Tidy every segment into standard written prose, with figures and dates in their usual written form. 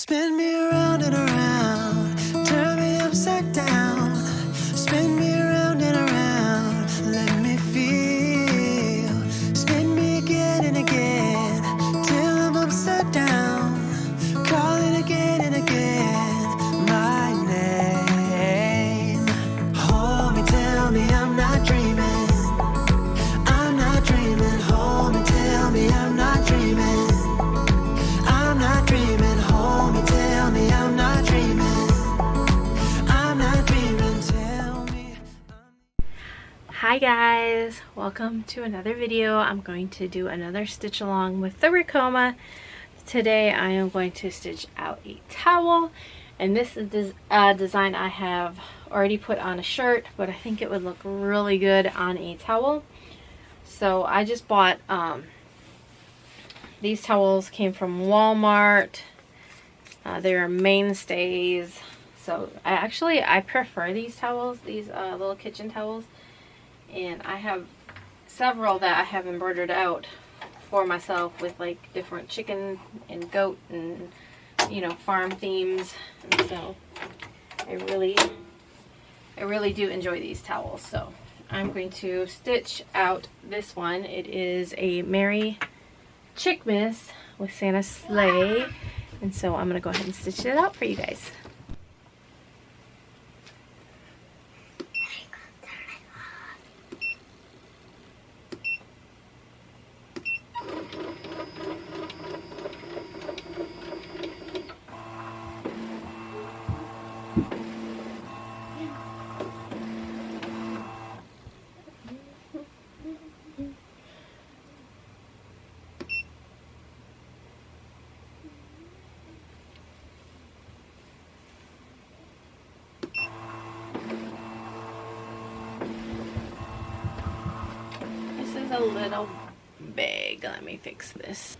Spin me around and around, turn me upside down. Spin me around and around, let me feel. Spin me again and again, till I'm upside down. Calling again and again, my name. Hold me, tell me I'm not dreaming. I'm not dreaming. Hold me, tell me I'm not dreaming. I'm not dreaming. Hold me, tell me I'm not dreaming. I'm not dreaming. Tell me. Hi guys, welcome to another video. I'm going to do another stitch along with the Ricoma. Today I am going to stitch out a towel, and this is a design I have already put on a shirt, but I think it would look really good on a towel. So I just bought these towels, came from Walmart. They're mainstays. So I prefer these towels, these little kitchen towels. And I have several that I have embroidered out for myself with like different chicken and goat and, you know, farm themes. And so I really do enjoy these towels. So I'm going to stitch out this one. It is a Merry Chickmas with Santa's sleigh. And so I'm going to go ahead and stitch it out for you guys. A little big. Let me fix this.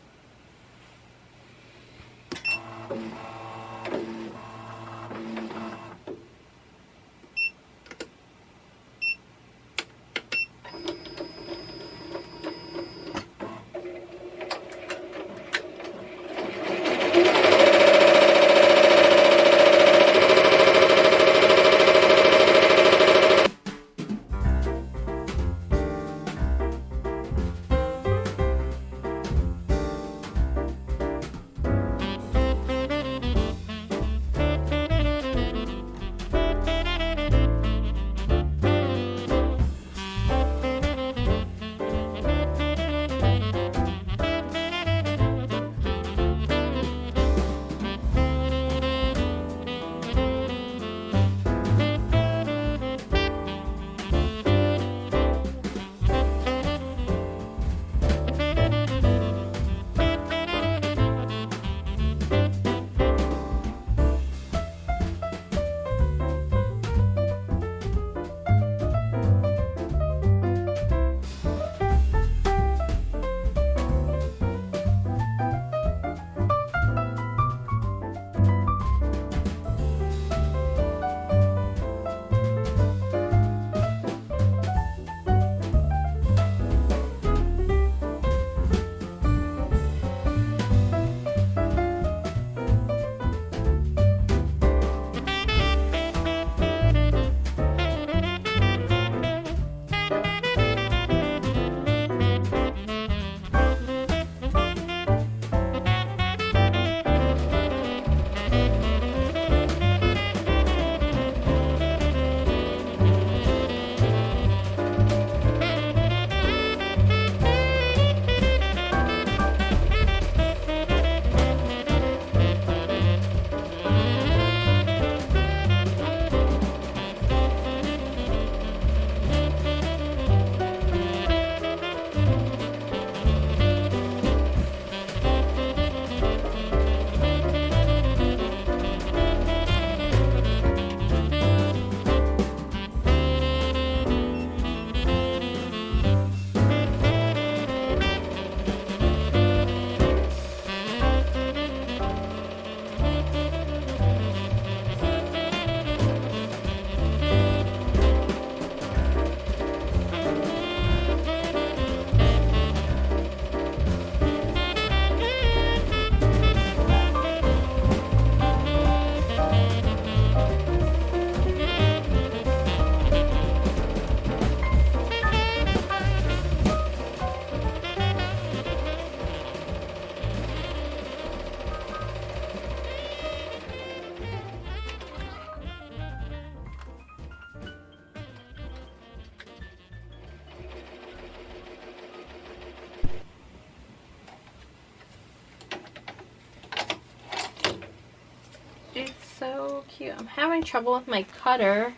It's so cute. I'm having trouble with my cutter.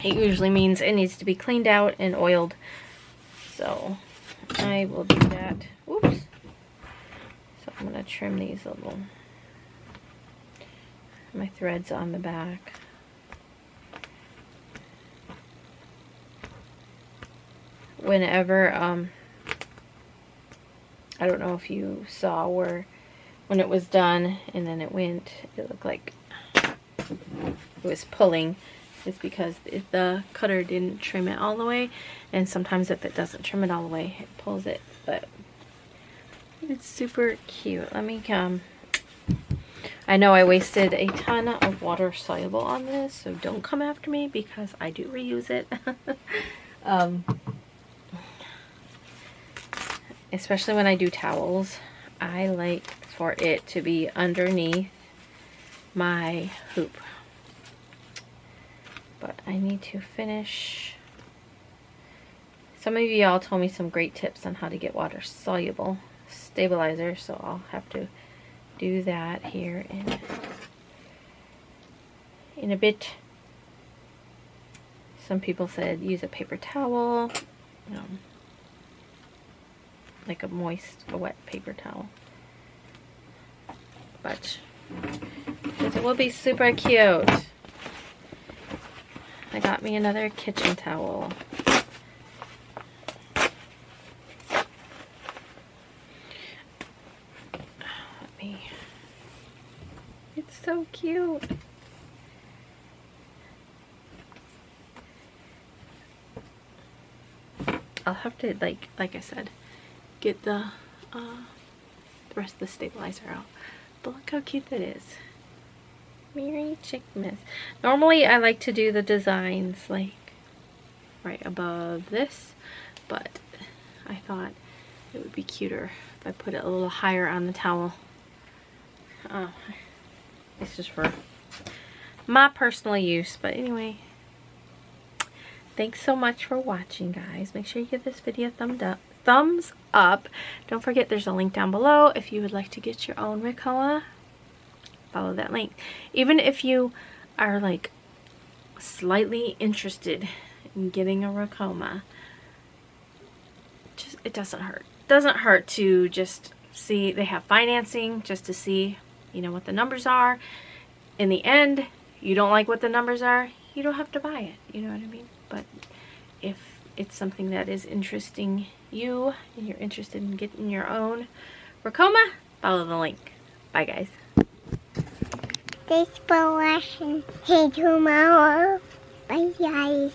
It usually means it needs to be cleaned out and oiled. So I will do that. Oops. So I'm going to trim these little, my threads on the back. Whenever, I don't know if you saw where, when it was done and then it went, it looked like it was pulling. It's because if the cutter didn't trim it all the way, and sometimes if it doesn't trim it all the way, it pulls it. But it's super cute. Let me come. I know I wasted a ton of water soluble on this, so don't come after me because I do reuse it. Especially when I do towels, I like for it to be underneath my hoop. But I need to finish. Some of y'all told me some great tips on how to get water soluble stabilizer, so I'll have to do that here in a bit. Some people said use a paper towel, like a wet paper towel. But it will be super cute. I got me another kitchen towel. It's so cute. I'll have to, like I said, get the rest of the stabilizer out. But look how cute that is. Merry Chickmas. Normally I like to do the designs like right above this, but I thought it would be cuter if I put it a little higher on the towel. It's just for my personal use, but anyway, thanks so much for watching, guys. Make sure you give this video a thumbs up. Don't forget there's a link down below if you would like to get your own Ricoma. Follow that link. Even if you are like slightly interested in getting a Ricoma, just it doesn't hurt. Doesn't hurt to just see. They have financing just to see, what the numbers are. In the end, you don't like what the numbers are, you don't have to buy it. You know what I mean? But if it's something that is interesting you and you're interested in getting your own Ricoma, follow the link. Bye, guys. Thanks for watching. See you tomorrow. Bye, guys.